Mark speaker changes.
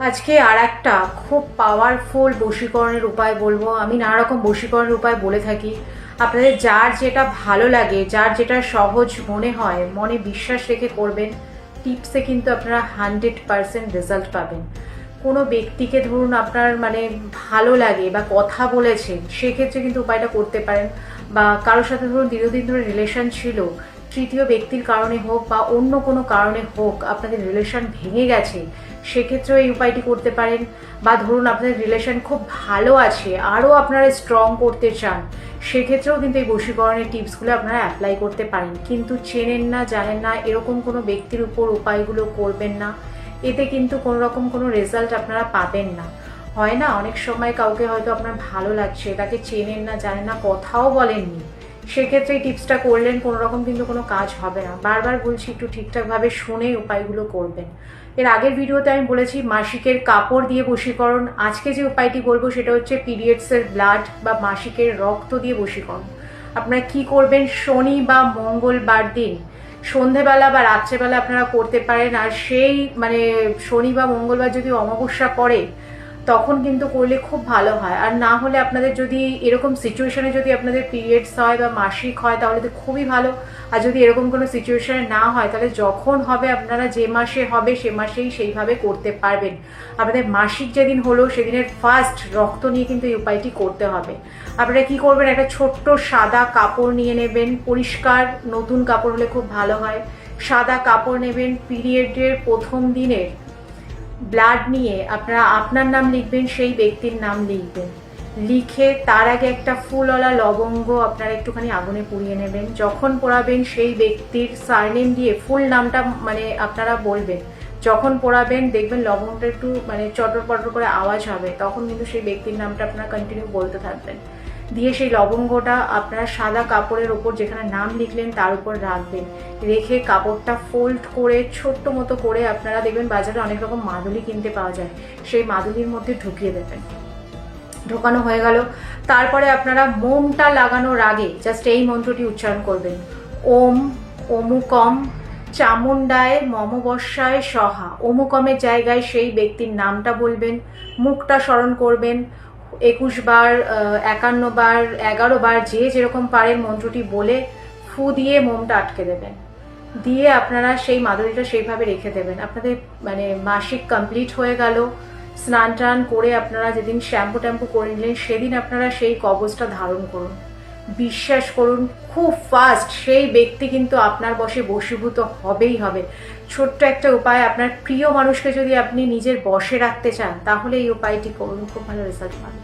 Speaker 1: আজকে আর একটা খুব পাওয়ারফুল বশীকরণের উপায় বলবো। আমি নানা রকম বশীকরণের উপায় বলে থাকি। আপনাদের যার যেটা ভালো লাগে, যার যেটা সহজ মনে হয়, মনে বিশ্বাস রেখে করবেন। টিপসে কিন্তু আপনারা 100% রেজাল্ট পাবেন। কোনো ব্যক্তিকে ধরুন আপনার ভালো লাগে বা কথা বলেছেন, সেক্ষেত্রে কিন্তু উপায়টা করতে পারেন। বা কারোর সাথে ধরুন দীর্ঘদিন ধরে রিলেশন ছিল, তৃতীয় ব্যক্তির কারণে হোক বা অন্য কোনো কারণে হোক আপনাদের রিলেশন ভেঙে গেছে, সেক্ষেত্রেও এই উপায়টি করতে পারেন। বা ধরুন আপনাদের রিলেশন খুব ভালো আছে, আরও আপনারা স্ট্রং করতে চান, সেক্ষেত্রেও কিন্তু এই বশীকরণের টিপসগুলো আপনারা অ্যাপ্লাই করতে পারেন। কিন্তু চেনেন না, জানেন না, এরকম কোনো ব্যক্তির উপর উপায়গুলো করবেন না। এতে কিন্তু কোনো রকম কোনো রেজাল্ট আপনারা পাবেন না। হয় না, অনেক সময় কাউকে হয়তো আপনার ভালো লাগছে, তাকে চেনেন না, জানেন না, কথাও বলেননি, সেক্ষেত্রে এই টিপসটা করলেন, কোনো রকম কিন্তু কোনো কাজ হবে না। বারবার বলছি, একটু ঠিকঠাকভাবে শুনে উপায়গুলো করবেন। এর আগের ভিডিওতে আমি বলেছি মাসিকের কাপড় দিয়ে বশীকরণ। আজকে যে উপায়টি বলবো সেটা হচ্ছে পিরিয়ডসের ব্লাড বা মাসিকের রক্ত দিয়ে বশীকরণ। আপনারা কি করবেন, শনি বা মঙ্গলবার দিন সন্ধেবেলা বা রাত্রেবেলা আপনারা করতে পারেন। আর সেই শনি বা মঙ্গলবার যদি অমাবস্যা পড়ে, তখন কিন্তু করলে খুব ভালো হয়। আর না হলে আপনাদের যদি এরকম সিচুয়েশনে যদি আপনাদের পিরিয়ডস হয় বা মাসিক হয়, তাহলে তো খুবই ভালো। আর যদি এরকম কোনো সিচুয়েশনে না হয়, তাহলে যখন হবে আপনারা যে মাসে হবে সে মাসেই সেইভাবে করতে পারবেন। আপনাদের মাসিক যেদিন হলো সেদিনের ফার্স্ট রক্ত নিয়ে কিন্তু এই উপায়টি করতে হবে। আপনারা কি করবেন, একটা ছোট্ট সাদা কাপড় নিয়ে নেবেন, পরিষ্কার নতুন কাপড় হলে খুব ভালো হয়। সাদা কাপড় নেবেন, পিরিয়ডের প্রথম দিনের ব্লাড নিয়ে আপনারা আপনার নাম লিখবেন, সেই ব্যক্তির নাম লিখবেন। লিখে তার আগে একটা ফুলওয়ালা লবঙ্গ আপনারা একটুখানি আগুনে পুড়িয়ে নেবেন। যখন পোড়াবেন সেই ব্যক্তির সারনেম দিয়ে ফুল নামটা আপনারা বলবেন। যখন পোড়াবেন দেখবেন লবঙ্গটা একটু চটর পটর করে আওয়াজ হবে, তখন কিন্তু সেই ব্যক্তির নামটা আপনারা কন্টিনিউ বলতে থাকবেন। দিয়ে সেই লবঙ্গটা আপনারা সাদা কাপড়ের ওপর যেখানে নাম লিখলেন তার উপর রাখবেন। রেখে কাপড়টা ফোল্ড করে ছোট্ট মতো করে, আপনারা দেখবেন বাজারে অনেক রকম মাদুলি কিনতে পাওয়া যায়, সেই মাদুলির মধ্যে ঢুকিয়ে দেবেন। ঢোকানো হয়ে গেল, তারপরে আপনারা মোমটা লাগানোর আগে জাস্ট এই মন্ত্রটি উচ্চারণ করবেন। ওম অমুকম চামুণ্ডায় মমবস্যায় সহা। অমুকমের জায়গায় সেই ব্যক্তির নামটা বলবেন, মুখটা স্মরণ করবেন। 21 বার, 51 বার, 11 বার, যে যেরকম পারেন মন্ত্রটি বলে ফু দিয়ে মোমটা আটকে দেবেন। দিয়ে আপনারা সেই মাদুলিটা সেইভাবে রেখে দেবেন। আপনাদের মাসিক কমপ্লিট হয়ে গেল। স্নান টান করে আপনারা যেদিন শ্যাম্পু ট্যাম্পু করে নিলেন, সেদিন আপনারা সেই কবচটা ধারণ করুন। বিশ্বাস করুন, খুব ফাস্ট সেই ব্যক্তি কিন্তু আপনার বশে বশীভূত হবেই হবে। ছোট্ট একটা উপায়, আপনার প্রিয় মানুষকে যদি আপনি নিজের বশে রাখতে চান, তাহলে এই উপায়টি করুন, খুব ভালো রেজাল্ট পাবেন।